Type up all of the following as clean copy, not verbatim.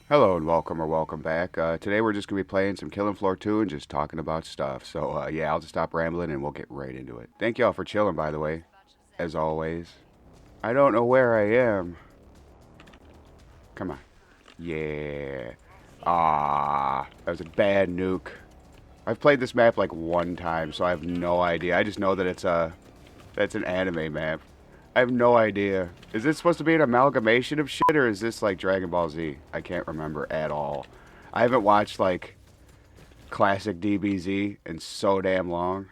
Hello and welcome or welcome back. Today we're just going to be playing some Killing Floor 2 and just talking about stuff. So, yeah, I'll just stop rambling and we'll get right into it. Thank y'all for chilling, by the way, as always. I don't know where I am. Come on. Yeah. That was a bad nuke. I've played this map like one time, so I have no idea. I just know that that's an anime map. I have no idea. Is this supposed to be an amalgamation of shit, or is this like Dragon Ball Z? I can't remember at all. I haven't watched like classic DBZ in so damn long.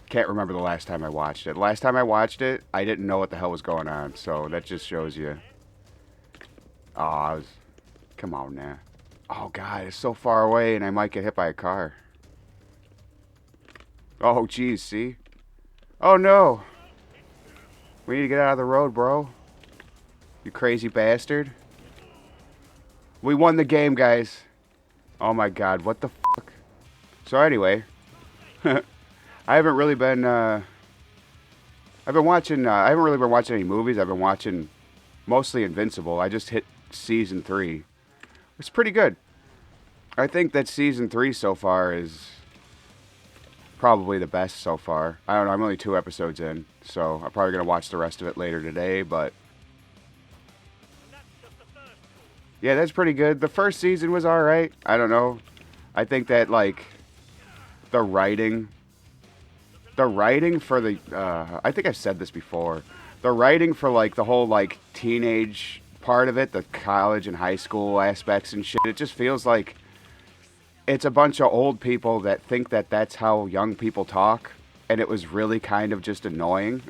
Can't remember the last time I watched it. Last time I watched it, I didn't know what the hell was going on. So that just shows you. Oh, come on now. Oh god, it's so far away, and I might get hit by a car. Oh geez, see? Oh no, we need to get out of the road, bro. You crazy bastard. We won the game, guys. Oh my god, what the fuck? So anyway, I haven't really been I've been watching I haven't really been watching any movies. I've been watching mostly Invincible. I just hit season 3. It's pretty good. I think that season 3 so far is probably the best so far. I don't know, I'm only 2 episodes in, so I'm probably going to watch the rest of it later today, but yeah, that's pretty good. The first season was all right. I don't know. I think that like the writing for the I think I've said this before. The writing for like the whole like teenage part of it, the college and high school aspects and shit, it just feels like it's a bunch of old people that think that that's how young people talk, and it was really kind of just annoying.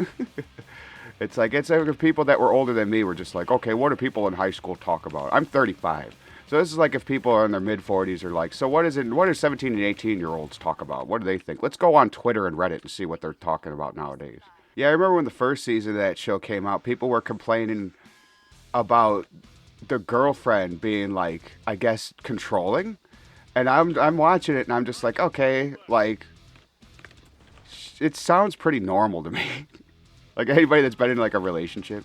It's like people that were older than me were just like, okay, what do people in high school talk about? I'm 35. So this is like if people are in their mid 40s are like, so what is it? What do 17 and 18-year-olds talk about? What do they think? Let's go on Twitter and Reddit and see what they're talking about nowadays. Yeah, I remember when the first season of that show came out, people were complaining about the girlfriend being like, I guess, controlling. And I'm watching it and I'm just like, okay, like it sounds pretty normal to me. Like anybody that's been in like a relationship,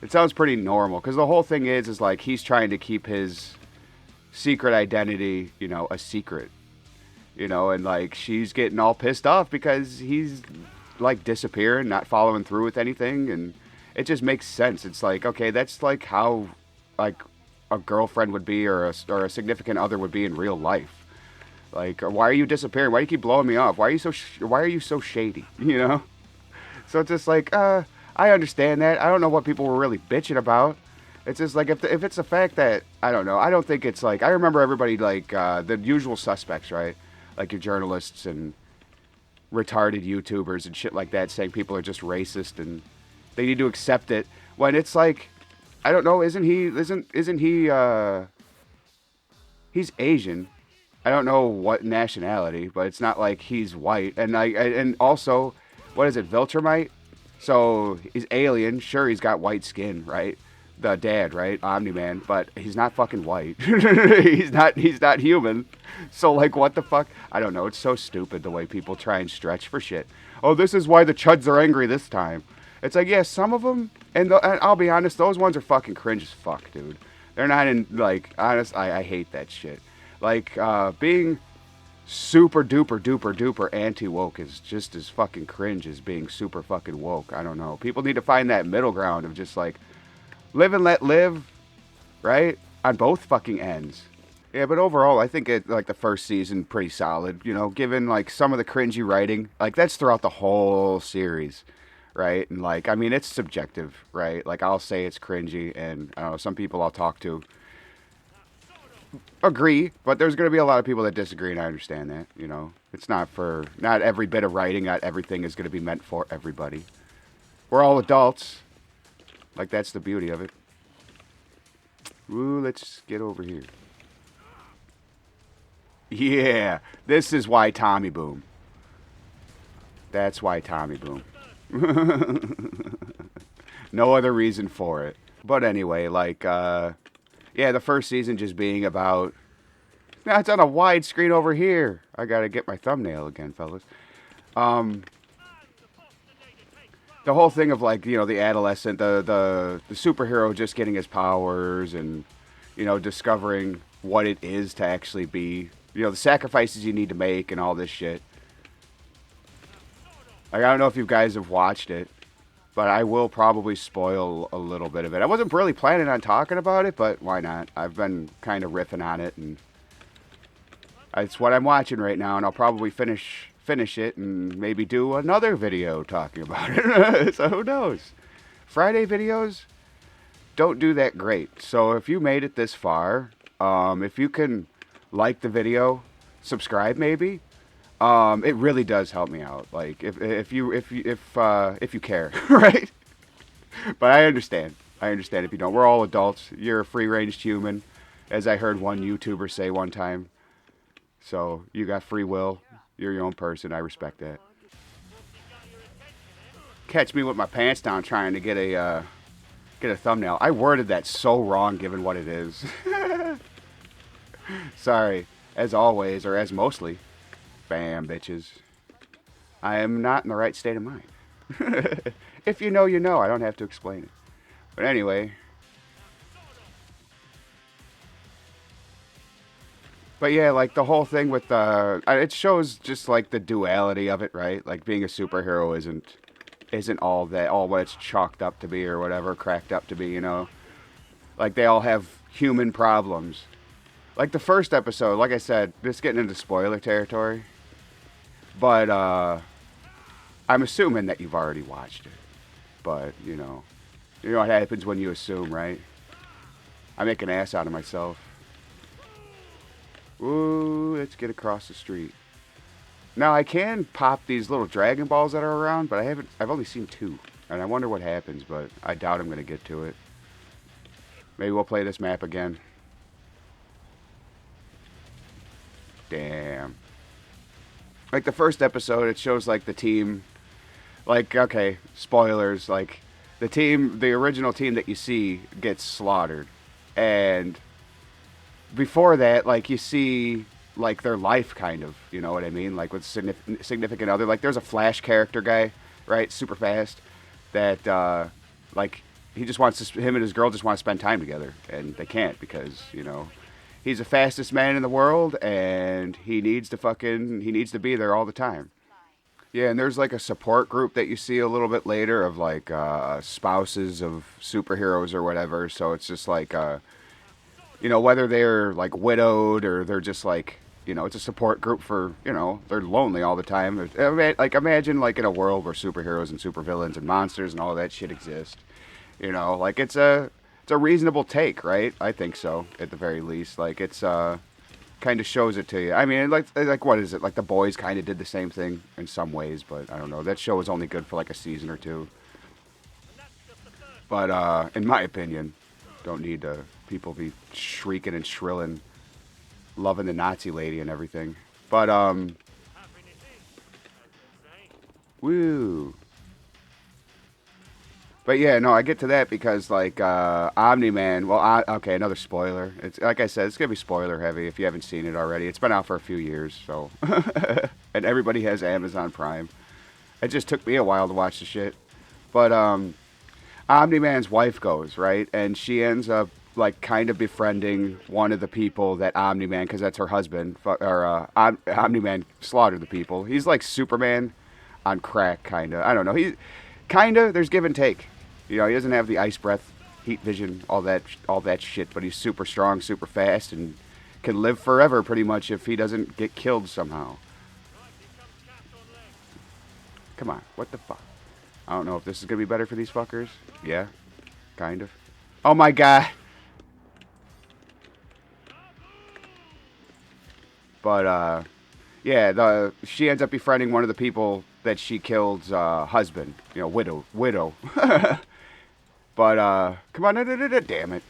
it sounds pretty normal because the whole thing is like he's trying to keep his secret identity, a secret, and like she's getting all pissed off because he's like disappearing, not following through with anything, and it just makes sense. It's like, okay, that's like how like a girlfriend would be or a significant other would be in real life. Like, why are you disappearing? Why do you keep blowing me off? Why are you so shady? So it's just like, I understand that. I don't know what people were really bitching about. It's just like if it's the fact that I don't know. I don't think it's like I remember everybody like the usual suspects, right? Like your journalists and retarded YouTubers and shit like that, saying people are just racist and they need to accept it. When it's like, I don't know. Isn't he? He's Asian. I don't know what nationality, but it's not like he's white. And also, what is it, Viltrumite? So he's alien. Sure, he's got white skin, right? The dad, right? Omni-Man, but he's not fucking white. He's not human. So like, what the fuck? I don't know. It's so stupid the way people try and stretch for shit. Oh, this is why the Chuds are angry this time. It's like, yeah, some of them, and I'll be honest, those ones are fucking cringe as fuck, dude. They're not in like honest. I hate that shit. Like being super duper duper duper anti woke is just as fucking cringe as being super fucking woke. I don't know. People need to find that middle ground of just like live and let live, right? On both fucking ends. Yeah, but overall, I think it like the first season pretty solid. Given like some of the cringy writing, like that's throughout the whole series, right? And like, I mean, it's subjective, right? Like I'll say it's cringy, and I don't know, some people I'll talk to agree, but there's going to be a lot of people that disagree, and I understand that. It's not every bit of writing, not everything is going to be meant for everybody. We're all adults. Like, that's the beauty of it. Ooh, let's get over here. Yeah, this is why Tommy Boom. That's why Tommy Boom. No other reason for it. But anyway, like, yeah, the first season just being about. Now it's on a wide screen over here. I gotta get my thumbnail again, fellas. Um, the whole thing of like, the adolescent, the superhero just getting his powers and, discovering what it is to actually be, the sacrifices you need to make and all this shit. Like, I don't know if you guys have watched it, but I will probably spoil a little bit of it. I wasn't really planning on talking about it, but why not? I've been kind of riffing on it, and it's what I'm watching right now, and I'll probably finish it and maybe do another video talking about it. So who knows? Friday videos don't do that great. So if you made it this far, if you can like the video, subscribe maybe. It really does help me out. Like if you care, right? But I understand. If you don't. We're all adults. You're a free-ranged human, as I heard one YouTuber say one time. So you got free will. You're your own person. I respect that. Catch me with my pants down trying to get a thumbnail. I worded that so wrong given what it is. Sorry. As always, or as mostly. Bam, bitches. I am not in the right state of mind. If you know, you know. I don't have to explain it. But anyway. But yeah, like the whole thing with it shows just like the duality of it, right? Like being a superhero isn't all what it's chalked up to be or whatever, cracked up to be, Like they all have human problems. Like the first episode, like I said, just getting into spoiler territory. But I'm assuming that you've already watched it. But, you know what happens when you assume, right? I make an ass out of myself. Ooh, let's get across the street. Now I can pop these little Dragon Balls that are around, but I've only seen 2. And I wonder what happens, but I doubt I'm going to get to it. Maybe we'll play this map again. Damn. Like the first episode, it shows like the team, like, okay, spoilers, like the original team that you see gets slaughtered. And before that, like you see like their life kind of, you know what I mean? Like with significant other, like there's a Flash character guy, right? Super fast that, like he just wants to, him and his girl just want to spend time together and they can't because, he's the fastest man in the world, and he needs to be there all the time. Yeah, and there's like a support group that you see a little bit later of like spouses of superheroes or whatever. So it's just like, whether they're like widowed or they're just like, it's a support group for, they're lonely all the time. Like imagine like in a world where superheroes and supervillains and monsters and all that shit exist. Like it's a reasonable take, right? I think so, at the very least. Like, it's, kind of shows it to you. I mean, like what is it? Like, The Boys kind of did the same thing in some ways, but I don't know. That show was only good for, like, a season or 2. But, in my opinion, don't need people be shrieking and shrilling, loving the Nazi lady and everything. But, woo. But yeah, no, I get to that because like Omni-Man. Well, okay, another spoiler. It's like I said, it's gonna be spoiler heavy if you haven't seen it already. It's been out for a few years, so and everybody has Amazon Prime. It just took me a while to watch the shit. But Omni-Man's wife goes right, and she ends up like kind of befriending one of the people that Omni-Man, because that's her husband, or Omni-Man slaughtered the people. He's like Superman on crack, kind of. I don't know. He kind of. There's give and take. He doesn't have the ice breath, heat vision, all that shit, but he's super strong, super fast, and can live forever pretty much if he doesn't get killed somehow. Come on, what the fuck? I don't know if this is going to be better for these fuckers. Yeah, kind of. Oh my god! But, yeah, she ends up befriending one of the people that she killed's husband. Widow. But, come on, damn it.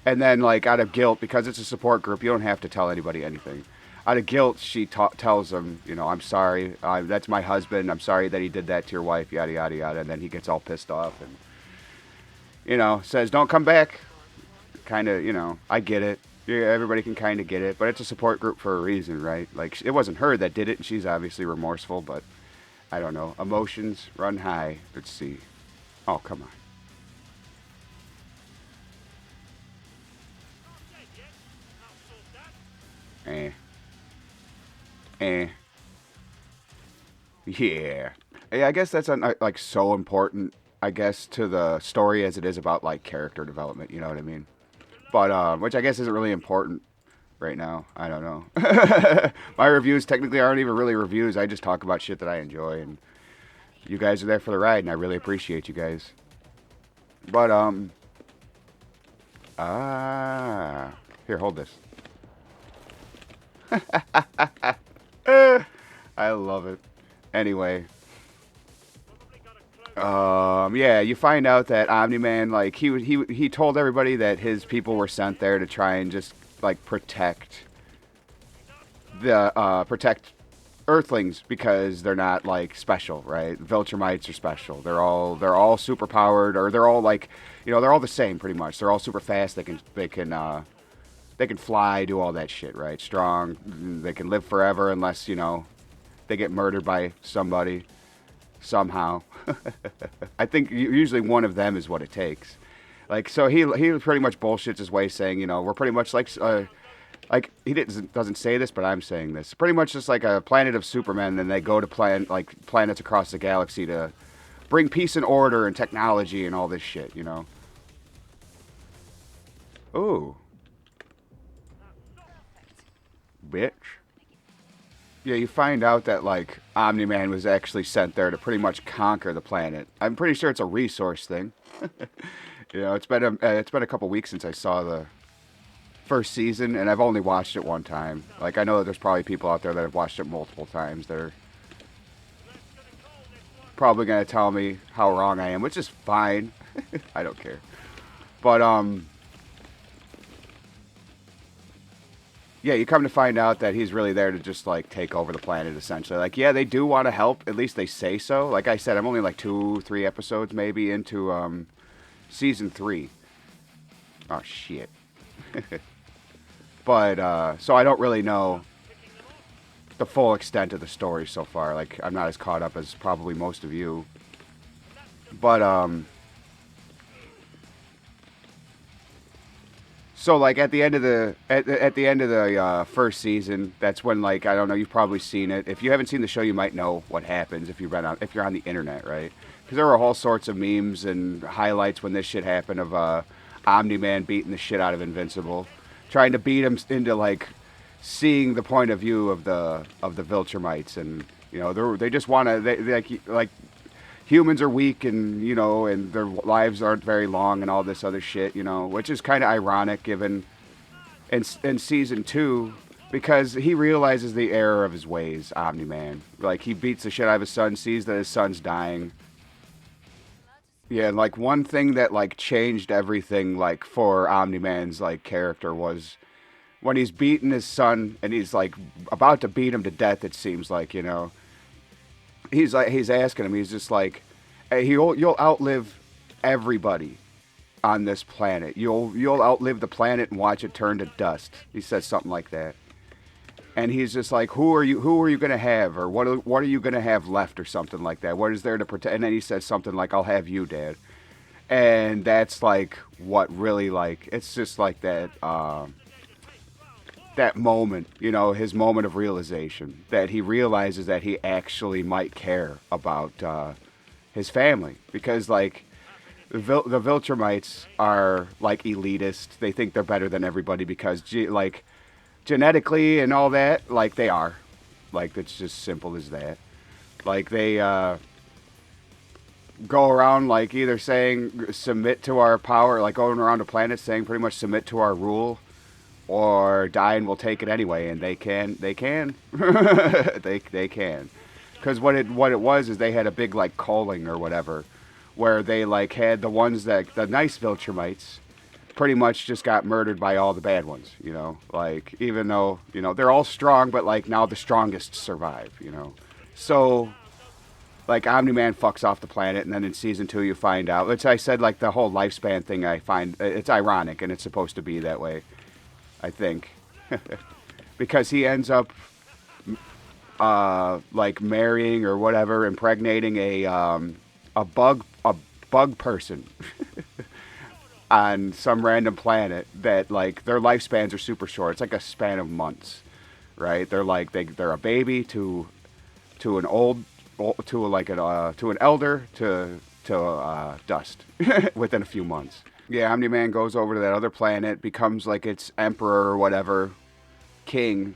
And then, like, out of guilt, because it's a support group, you don't have to tell anybody anything. Out of guilt, she tells him, I'm sorry, that's my husband, I'm sorry that he did that to your wife, yada, yada, yada. And then he gets all pissed off and, says, don't come back. Kind of, I get it. Yeah, everybody can kind of get it, but it's a support group for a reason, right? Like, it wasn't her that did it, and she's obviously remorseful, but I don't know. Emotions run high. Let's see. Oh, come on. Eh. Eh. Yeah. Yeah, I guess that's like so important, I guess, to the story as it is about like character development. You know what I mean? But which I guess isn't really important right now. I don't know. My reviews technically aren't even really reviews. I just talk about shit that I enjoy, and you guys are there for the ride, and I really appreciate you guys. But here, hold this. I love it. Anyway, yeah, you find out that Omni-Man, like, he told everybody that his people were sent there to try and just, like, protect protect Earthlings because they're not, like, special, right? Viltrumites are special. They're all super powered, or they're all, like, they're all the same, pretty much. They're all super fast. They can fly, do all that shit, right? Strong. They can live forever unless, they get murdered by somebody somehow. I think usually one of them is what it takes. Like, so he pretty much bullshits his way, saying, we're pretty much like he doesn't say this, but I'm saying this. Pretty much just like a planet of Supermen, and they go to planets across the galaxy to bring peace and order and technology and all this shit, Ooh, bitch. Yeah, you find out that, like, Omni-Man was actually sent there to pretty much conquer the planet. I'm pretty sure it's a resource thing. It's been a couple weeks since I saw the first season, and I've only watched it one time. Like, I know that there's probably people out there that have watched it multiple times. They're probably going to tell me how wrong I am, which is fine. I don't care. But, yeah, you come to find out that he's really there to just, like, take over the planet, essentially. Like, yeah, they do want to help. At least they say so. Like I said, I'm only, like, 2-3 episodes, maybe, into, season 3. Oh, shit. But, so I don't really know the full extent of the story so far. Like, I'm not as caught up as probably most of you. But, so, like, at the end of the first season, that's when, like, I don't know, you've probably seen it. If you haven't seen the show, you might know what happens if you're on the internet, right? Because there were all sorts of memes and highlights when this shit happened of Omni-Man beating the shit out of Invincible, trying to beat him into, like, seeing the point of view of the Viltrumites, and they just want to like humans are weak, and and their lives aren't very long, and all this other shit, which is kind of ironic given in season 2, because he realizes the error of his ways. Omni-Man, like, he beats the shit out of his son, sees that his son's dying. Yeah, and, like, one thing that, like, changed everything, like, for Omni-Man's, like, character was when he's beating his son, and he's, like, about to beat him to death, it seems like, he's asking him, he's just like, hey, you'll outlive everybody on this planet. You'll outlive the planet and watch it turn to dust. He says something like that. And he's just like, who are you going to have? Or what are you going to have left, or something like that? What is there to protect? And then he says something like, I'll have you, Dad. And that's, like, what really, like, it's just like that, that moment, his moment of realization, that he realizes that he actually might care about his family. Because, like, the Viltrumites are, like, elitist. They think they're better than everybody because, like, genetically and all that, like, they are. Like, it's just simple as that. Like, they go around, like, either saying submit to our power, like going around the planet saying pretty much submit to our rule, or die and we'll take it anyway. And they can they can because what it was is they had a big, like, culling or whatever, where they, like, had the ones that the nice Viltrumites pretty much just got murdered by all the bad ones, like, even though they're all strong, but, like, now the strongest survive, so, like, Omni-Man fucks off the planet, and then in season 2 you find out, which I said, like, the whole lifespan thing, I find it's ironic, and it's supposed to be that way, I think. Because he ends up like marrying or whatever, impregnating a bug person on some random planet that like their lifespans are super short. It's like a span of months, right? They're like they're a baby to an to like to an elder to dust within a few months. Yeah, Omni Man goes over to that other planet, becomes like its emperor or whatever, king.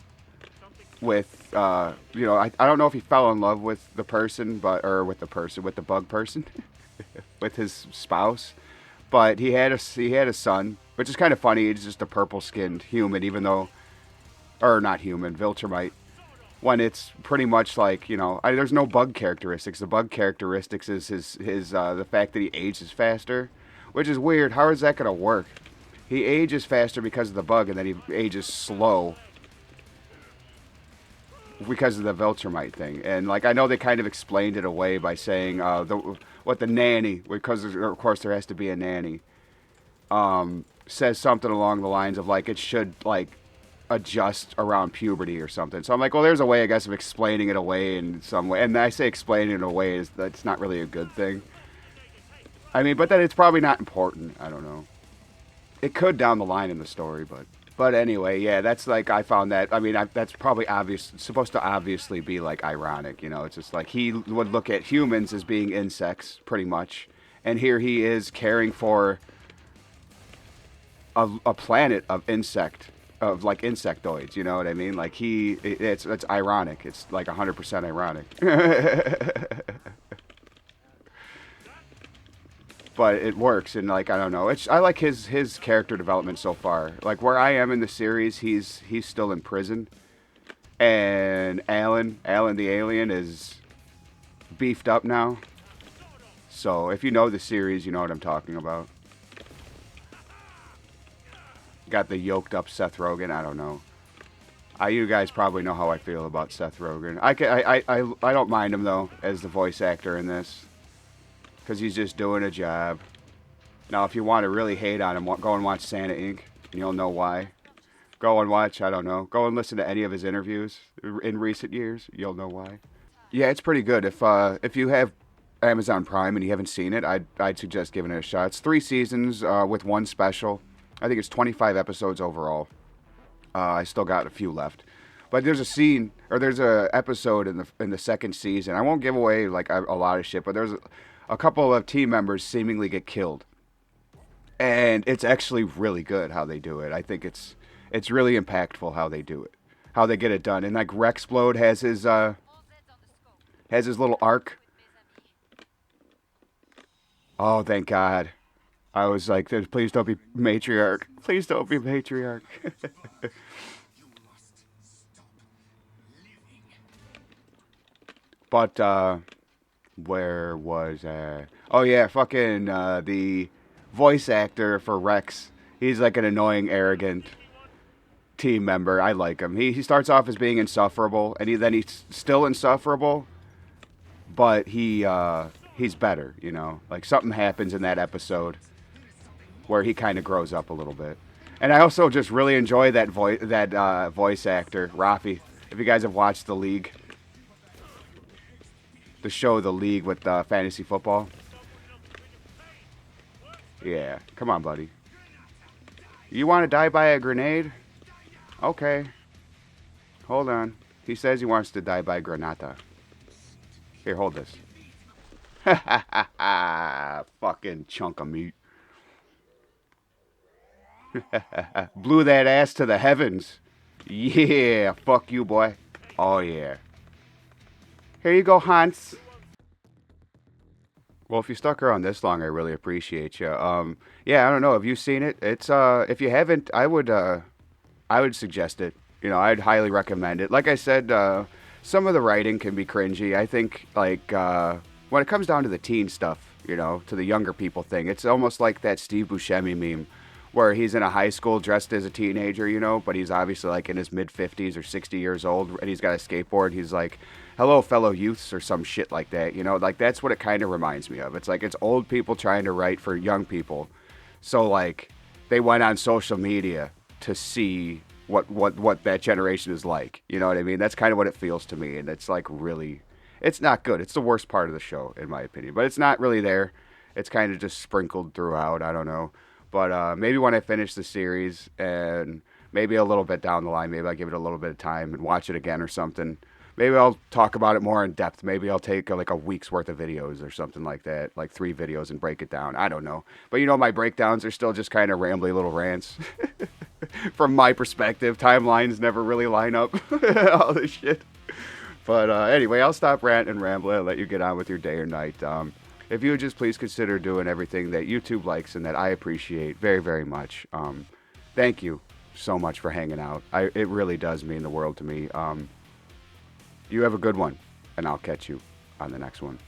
With I don't know if he fell in love with the person, with the bug person, with his spouse, but he had a son, which is kind of funny. He's just a purple skinned human, even though, or not human, Viltrumite. When it's pretty much like there's no bug characteristics. The bug characteristics is his the fact that he ages faster, which is weird. How is that gonna work? He ages faster because of the bug, and then he ages slow because of the Viltrumite thing. And like I know they kind of explained it away by saying the nanny, because of course there has to be a nanny, says something along the lines of like it should like adjust around puberty or something. So I'm like, well, there's a way, I guess, of explaining it away in some way. And I say explaining it away is that's not really a good thing. I mean, but then it's probably not important. I don't know. It could down the line in the story, but anyway, yeah, that's like I found that. I mean, that's probably obvious. Supposed to obviously be like ironic, It's just like he would look at humans as being insects, pretty much, and here he is caring for a planet of like insectoids. You know what I mean? Like it's ironic. It's like 100% ironic. But it works, and like I don't know, I like his character development so far. Like where I am in the series, he's still in prison, and Alan the alien is beefed up now. So if you know the series, you know what I'm talking about. Got the yoked up Seth Rogen. I don't know. You guys probably know how I feel about Seth Rogen. I don't mind him though as the voice actor in this. Because he's just doing a job. Now, if you want to really hate on him, go and watch Santa Inc. And you'll know why. Go and watch, I don't know. Go and listen to any of his interviews in recent years. You'll know why. Yeah, it's pretty good. If you have Amazon Prime and you haven't seen it, I'd suggest giving it a shot. It's 3 seasons with 1 special. I think it's 25 episodes overall. I still got a few left. But there's a episode in the 2nd season. I won't give away like a lot of shit, but there's a couple of team members seemingly get killed, and it's actually really good how they do it. I think it's really impactful how they do it, how they get it done. And like Rexplode has his little arc. Oh, thank God! I was like, please don't be matriarch. Please don't be matriarch. But where was I? Oh yeah, fucking the voice actor for Rex. He's like an annoying, arrogant team member. I like him. He starts off as being insufferable, and he's still insufferable, but he's better. Like something happens in that episode where he kind of grows up a little bit. And I also just really enjoy that voice actor, Rafi. If you guys have watched The League. The show The League with fantasy football. Yeah, come on, buddy. You want to die by a grenade? Okay. Hold on. He says he wants to die by granata. Here, hold this. Ha ha ha ha! Fucking chunk of meat. Blew that ass to the heavens. Yeah, fuck you, boy. Oh yeah. Here you go, Hans. Well, if you stuck around this long, I really appreciate you. Yeah, I don't know. Have you seen it? It's if you haven't, I would suggest it. I'd highly recommend it. Like I said, some of the writing can be cringy. I think like when it comes down to the teen stuff, to the younger people thing, it's almost like that Steve Buscemi meme where he's in a high school dressed as a teenager, but he's obviously like in his mid-50s or 60 years old, and he's got a skateboard. He's like, hello, fellow youths, or some shit like that, Like, that's what it kind of reminds me of. It's like it's old people trying to write for young people. So, like, they went on social media to see what that generation is like. You know what I mean? That's kind of what it feels to me, and it's like really, it's not good. It's the worst part of the show, in my opinion. But it's not really there. It's kind of just sprinkled throughout. I don't know. But maybe when I finish the series and maybe a little bit down the line, maybe I'll give it a little bit of time and watch it again or something. Maybe I'll talk about it more in depth. Maybe I'll take like a week's worth of videos or something like that, like 3 videos and break it down. I don't know. But my breakdowns are still just kind of rambly little rants. From my perspective, timelines never really line up. All this shit. But anyway, I'll stop ranting and rambling and let you get on with your day or night. If you would just please consider doing everything that YouTube likes and that I appreciate very, very much. Thank you so much for hanging out. It really does mean the world to me. You have a good one, and I'll catch you on the next one.